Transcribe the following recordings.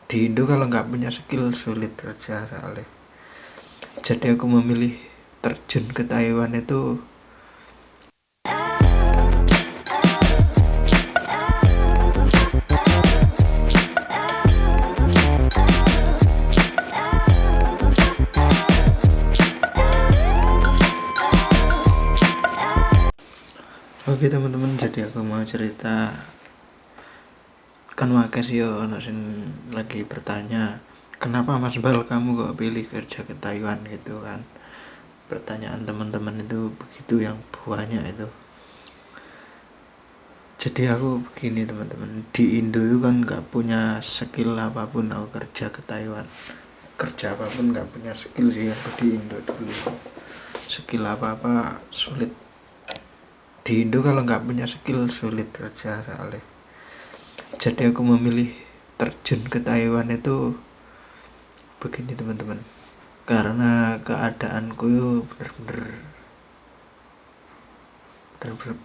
Di Indo kalau nggak punya skill sulit kerja soalnya. Jadi aku memilih terjun ke Taiwan itu. Oke teman-teman, jadi aku mau cerita. Kan makasih yo ono sing lagi bertanya, kenapa Mas Bal kamu kok pilih kerja ke Taiwan gitu kan. Pertanyaan teman-teman itu begitu yang banyak itu. Jadi aku begini teman-teman, di Indo itu kan nggak punya skill apapun aku kerja ke Taiwan. Kerja apapun nggak punya skill sih aku di Indo dulu. Skill apa-apa sulit. Di Indo kalau nggak punya skill sulit kerja soalnya. Jadi aku memilih terjun ke Taiwan itu begini teman-teman, karena keadaanku itu bener-bener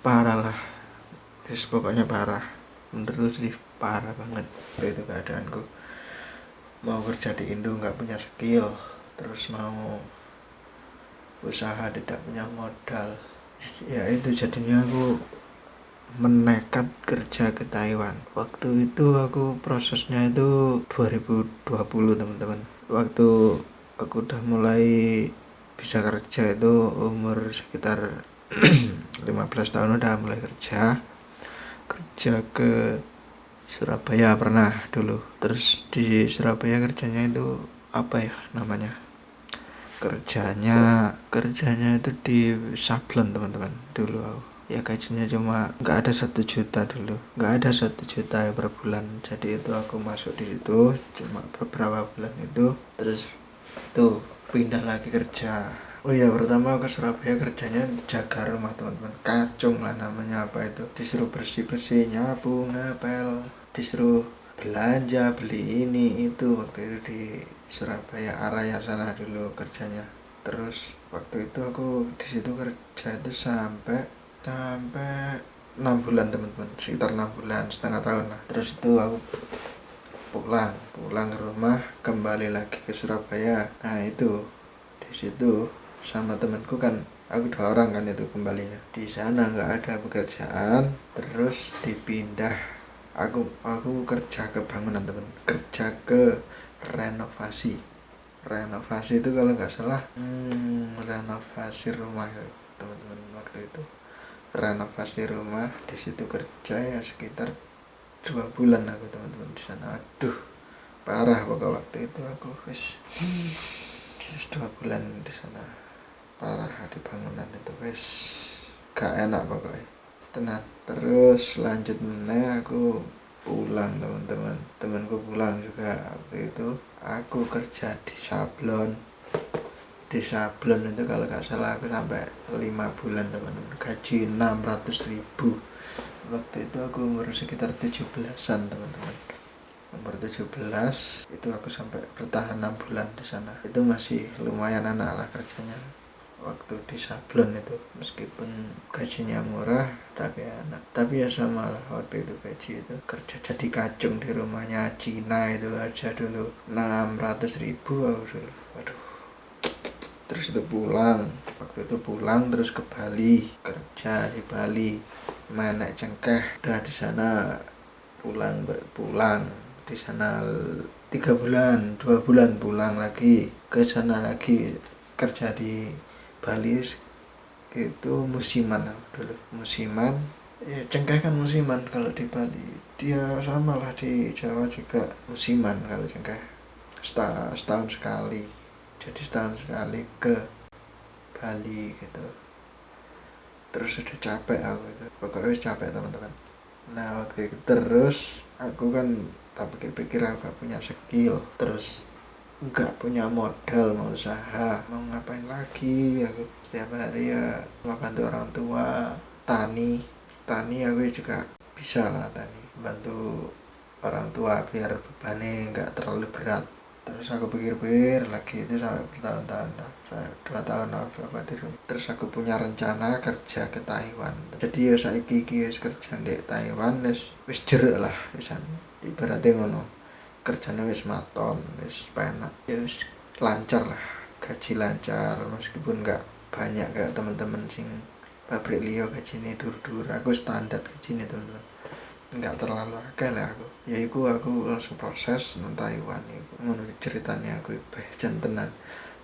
parah lah. Terus pokoknya parah, menurut sih parah banget itu keadaanku. Mau kerja di Indo nggak punya skill, terus mau usaha tidak punya modal, ya itu jadinya aku menekat kerja ke Taiwan. Waktu itu aku prosesnya itu 2020 teman-teman. Waktu aku udah mulai bisa kerja itu umur sekitar 15 tahun udah mulai kerja ke Surabaya pernah dulu. Terus di Surabaya kerjanya itu apa ya namanya, kerjanya itu di sablon teman-teman dulu aku. Ya gajinya cuma nggak ada 1 juta dulu, nggak ada 1 juta ya per bulan. Jadi itu aku masuk di situ cuma beberapa bulan itu, terus tuh pindah lagi kerja. Oh iya, pertama ke Surabaya kerjanya jaga rumah teman-teman, kacung lah namanya. Apa itu, disuruh bersih-bersih, nyapu, ngepel, disuruh belanja, beli ini itu. Waktu itu di Surabaya area sana dulu kerjanya. Terus waktu itu aku di situ kerja itu sampai 6 bulan teman-teman, sekitar 6 bulan, setengah tahun lah. Terus itu aku pulang ke rumah, kembali lagi ke Surabaya. Nah itu di situ sama temanku kan, aku 2 orang kan itu kembalinya. Di sana nggak ada pekerjaan, terus dipindah. Aku kerja ke bangunan teman, kerja ke renovasi. Renovasi itu kalau nggak salah renovasi rumah ya, teman-teman. Waktu itu renovasi rumah, di situ kerja ya sekitar 2 bulan aku teman-teman di sana. Aduh parah pokok waktu itu aku wis 2 bulan di sana, parah di bangunan itu wis gak enak pokoknya tenan. Terus lanjut meneh aku pulang teman-teman, temanku pulang juga. Waktu itu aku kerja di sablon. Di sablon itu kalau gak salah aku sampai 5 bulan teman-teman, gaji 600.000. Waktu itu aku umur sekitar 17-an teman-teman. Umur 17 itu aku sampai bertahan 6 bulan di sana. Itu masih lumayan enak lah kerjanya waktu di sablon itu, meskipun gajinya murah tapi enak. Tapi ya sama lah, waktu itu gaji itu kerja jadi kacung di rumahnya Cina itu aja dulu 600.000 aku dulu. Waduh. Terus itu waktu itu pulang terus ke Bali, kerja di Bali, menek cengkeh. Udah di sana pulang di sana 3 bulan, 2 bulan, pulang lagi ke sana lagi kerja di Bali. Itu musiman dulu, musiman ya, cengkeh kan musiman kalau di Bali. Dia sama lah di Jawa juga musiman kalau cengkeh, setahun sekali. Jadi setahun sekali ke Bali gitu. Terus udah capek aku itu, pokoknya capek teman-teman. Nah waktu itu terus aku kan tak pikir-pikir aku gak punya skill, terus nggak punya modal, mau usaha, mau ngapain lagi. Aku setiap hari ya bantu orang tua, tani aku juga bisa lah, tani bantu orang tua biar bebannya nggak terlalu berat. Terus aku pikir-pikir lagi itu sampai bertahun-tahun lah, 2 tahun lah berapa di rumah. Terus aku punya rencana kerja ke Taiwan. Jadi ya saiki kerja di Taiwan wis jeruk lah pisan, ibaratnya ngono. kerjanya wis maton, wis penak, ya wis lancar lah, gaji lancar meskipun nggak banyak kayak teman-teman sing pabrik liya gajine dur-dur. Aku standar gajine teman-teman, nggak terlalu akeh lah aku. Ya iku aku langsung proses nang Taiwan iku. Ngono ceritanya aku jan tenan.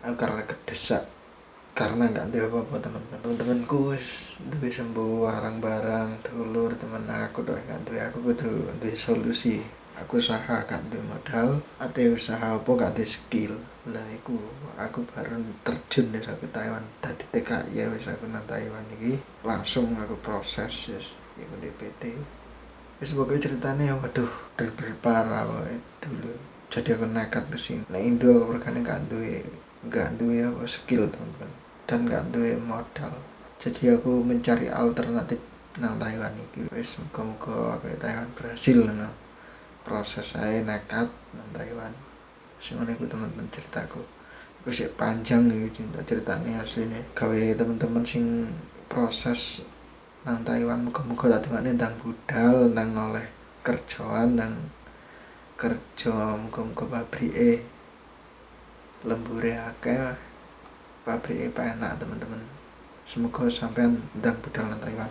Aku karena kedesak karena nggak ada apa-apa teman-temanku wis duwe sembuh barang-barang dulur temen aku doi gak duwe, aku kudu duwe solusi. Aku usaha gak duwe modal, ate usaha apa gak duwe skill. Lah iku aku baru terjun desa ke Taiwan dadi TKI ya wis aku nang Taiwan iki langsung aku proses yes iku DPT. Wis pokoknya ceritanya waduh bener-bener parah pokoknya dulu. Jadi aku nekat kesini. Nah Indo aku perkara gak duwe apa skill teman-teman dan gak duwe modal. Jadi aku mencari alternatif nang Taiwan iki. Wis muga-muga aku di Taiwan berhasil no. Proses saya nekat nang Taiwan. Semuanya aku teman-teman ceritaku. Aku sih panjang iki ceritanya aslinya. Gawe teman-teman sing proses nang Taiwan muga-muga tatungane ndang budal nang oleh kerjaan nang kerja muga-muga pabrike lembure akeh, pabrike penak teman-teman. Semoga sampean ndang budal nang Taiwan.